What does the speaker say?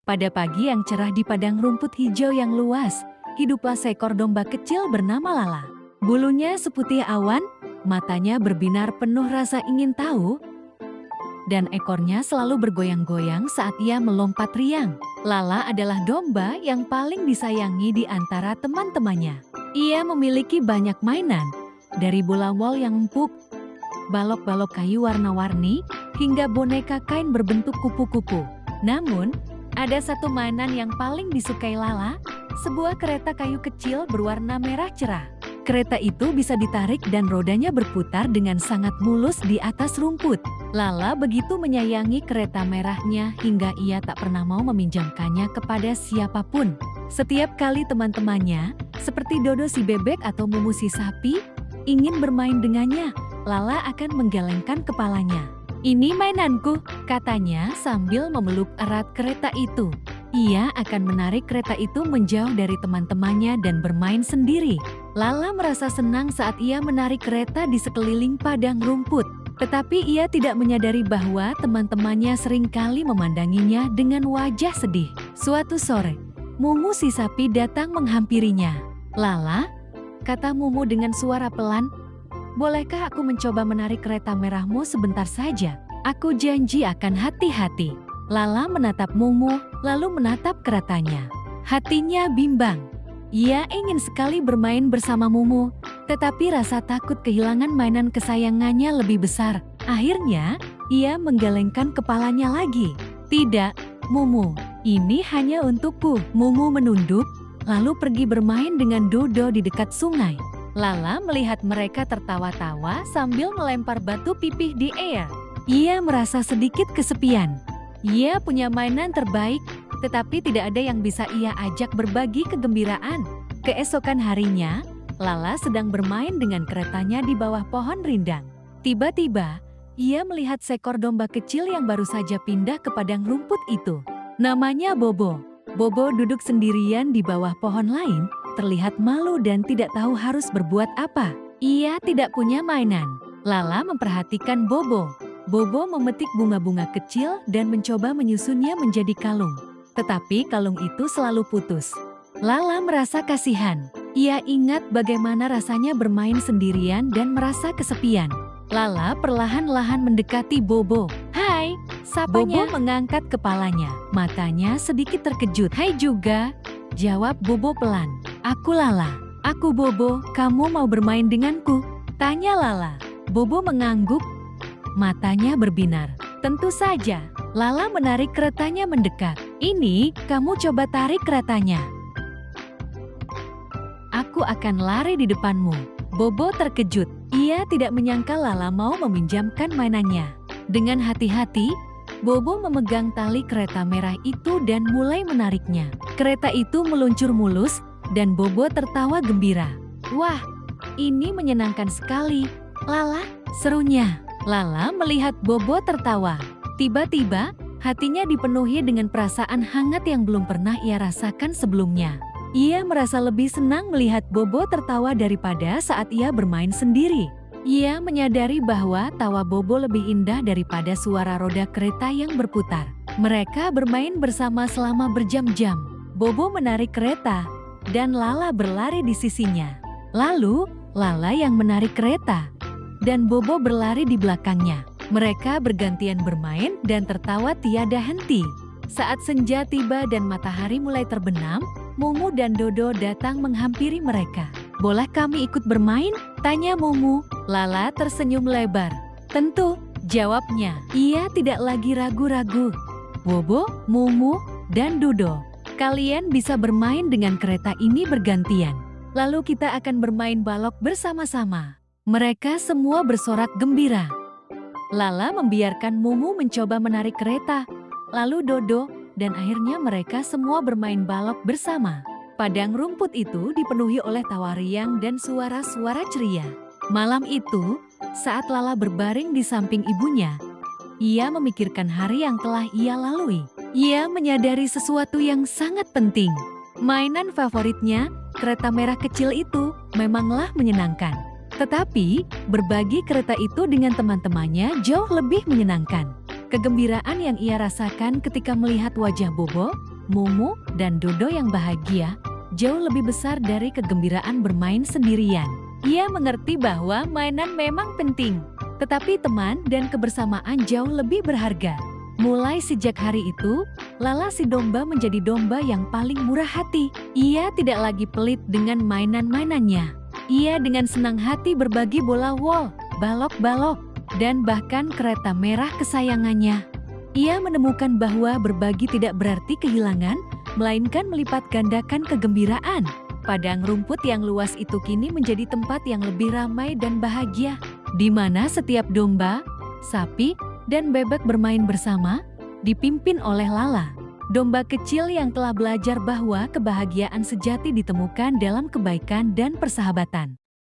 Pada pagi yang cerah di padang rumput hijau yang luas, hiduplah seekor domba kecil bernama Lala. Bulunya seputih awan, matanya berbinar penuh rasa ingin tahu, dan ekornya selalu bergoyang-goyang saat ia melompat riang. Lala adalah domba yang paling disayangi di antara teman-temannya. Ia memiliki banyak mainan, dari bola wol yang empuk, balok-balok kayu warna-warni, hingga boneka kain berbentuk kupu-kupu. Namun, ada satu mainan yang paling disukai Lala, sebuah kereta kayu kecil berwarna merah cerah. Kereta itu bisa ditarik dan rodanya berputar dengan sangat mulus di atas rumput. Lala begitu menyayangi kereta merahnya hingga ia tak pernah mau meminjamkannya kepada siapapun. Setiap kali teman-temannya, seperti Dodo si bebek atau Mumu si sapi, ingin bermain dengannya, Lala akan menggelengkan kepalanya. "Ini mainanku," katanya sambil memeluk erat kereta itu. Ia akan menarik kereta itu menjauh dari teman-temannya dan bermain sendiri. Lala merasa senang saat ia menarik kereta di sekeliling padang rumput. Tetapi ia tidak menyadari bahwa teman-temannya seringkali memandanginya dengan wajah sedih. Suatu sore, Mumu si sapi datang menghampirinya. "Lala," kata Mumu dengan suara pelan, "bolehkah aku mencoba menarik kereta merahmu sebentar saja? Aku janji akan hati-hati." Lala menatap Mumu, lalu menatap keretanya. Hatinya bimbang. Ia ingin sekali bermain bersama Mumu, tetapi rasa takut kehilangan mainan kesayangannya lebih besar. Akhirnya, ia menggelengkan kepalanya lagi. "Tidak, Mumu, ini hanya untukku." Mumu menunduk, lalu pergi bermain dengan Dodo di dekat sungai. Lala melihat mereka tertawa-tawa sambil melempar batu pipih di air. Ia merasa sedikit kesepian. Ia punya mainan terbaik, tetapi tidak ada yang bisa ia ajak berbagi kegembiraan. Keesokan harinya, Lala sedang bermain dengan keretanya di bawah pohon rindang. Tiba-tiba, ia melihat seekor domba kecil yang baru saja pindah ke padang rumput itu. Namanya Bobo. Bobo duduk sendirian di bawah pohon lain, terlihat malu dan tidak tahu harus berbuat apa. Ia tidak punya mainan. Lala memperhatikan Bobo. Bobo memetik bunga-bunga kecil dan mencoba menyusunnya menjadi kalung. Tetapi kalung itu selalu putus. Lala merasa kasihan. Ia ingat bagaimana rasanya bermain sendirian dan merasa kesepian. Lala perlahan-lahan mendekati Bobo. "Hai," sapanya. Bobo mengangkat kepalanya. Matanya sedikit terkejut. "Hai juga," jawab Bobo pelan. "Aku Lala." "Aku Bobo, kamu mau bermain denganku?" tanya Lala. Bobo mengangguk. Matanya berbinar. "Tentu saja." Lala menarik keretanya mendekat. "Ini, kamu coba tarik keretanya. Aku akan lari di depanmu." Bobo terkejut. Ia tidak menyangka Lala mau meminjamkan mainannya. Dengan hati-hati, Bobo memegang tali kereta merah itu dan mulai menariknya. Kereta itu meluncur mulus dan Bobo tertawa gembira. "Wah, ini menyenangkan sekali, Lala," serunya. Lala melihat Bobo tertawa. Tiba-tiba, hatinya dipenuhi dengan perasaan hangat yang belum pernah ia rasakan sebelumnya. Ia merasa lebih senang melihat Bobo tertawa daripada saat ia bermain sendiri. Ia menyadari bahwa tawa Bobo lebih indah daripada suara roda kereta yang berputar. Mereka bermain bersama selama berjam-jam. Bobo menarik kereta, dan Lala berlari di sisinya. Lalu, Lala yang menarik kereta, dan Bobo berlari di belakangnya. Mereka bergantian bermain dan tertawa tiada henti. Saat senja tiba dan matahari mulai terbenam, Mumu dan Dodo datang menghampiri mereka. "Boleh kami ikut bermain?" tanya Mumu. Lala tersenyum lebar. "Tentu," jawabnya. Ia tidak lagi ragu-ragu. "Bobo, Mumu, dan Dodo, kalian bisa bermain dengan kereta ini bergantian. Lalu kita akan bermain balok bersama-sama." Mereka semua bersorak gembira. Lala membiarkan Mumu mencoba menarik kereta, lalu Dodo, dan akhirnya mereka semua bermain balok bersama. Padang rumput itu dipenuhi oleh tawa riang dan suara-suara ceria. Malam itu, saat Lala berbaring di samping ibunya, ia memikirkan hari yang telah ia lalui. Ia menyadari sesuatu yang sangat penting. Mainan favoritnya, kereta merah kecil itu, memanglah menyenangkan. Tetapi, berbagi kereta itu dengan teman-temannya jauh lebih menyenangkan. Kegembiraan yang ia rasakan ketika melihat wajah Bobo, Mumu, dan Dodo yang bahagia jauh lebih besar dari kegembiraan bermain sendirian. Ia mengerti bahwa mainan memang penting, tetapi teman dan kebersamaan jauh lebih berharga. Mulai sejak hari itu, Lala si domba menjadi domba yang paling murah hati. Ia tidak lagi pelit dengan mainan-mainannya. Ia dengan senang hati berbagi bola wol, balok-balok, dan bahkan kereta merah kesayangannya. Ia menemukan bahwa berbagi tidak berarti kehilangan, melainkan melipat gandakan kegembiraan. Padang rumput yang luas itu kini menjadi tempat yang lebih ramai dan bahagia, di mana setiap domba, sapi, dan bebek bermain bersama, dipimpin oleh Lala. Domba kecil yang telah belajar bahwa kebahagiaan sejati ditemukan dalam kebaikan dan persahabatan.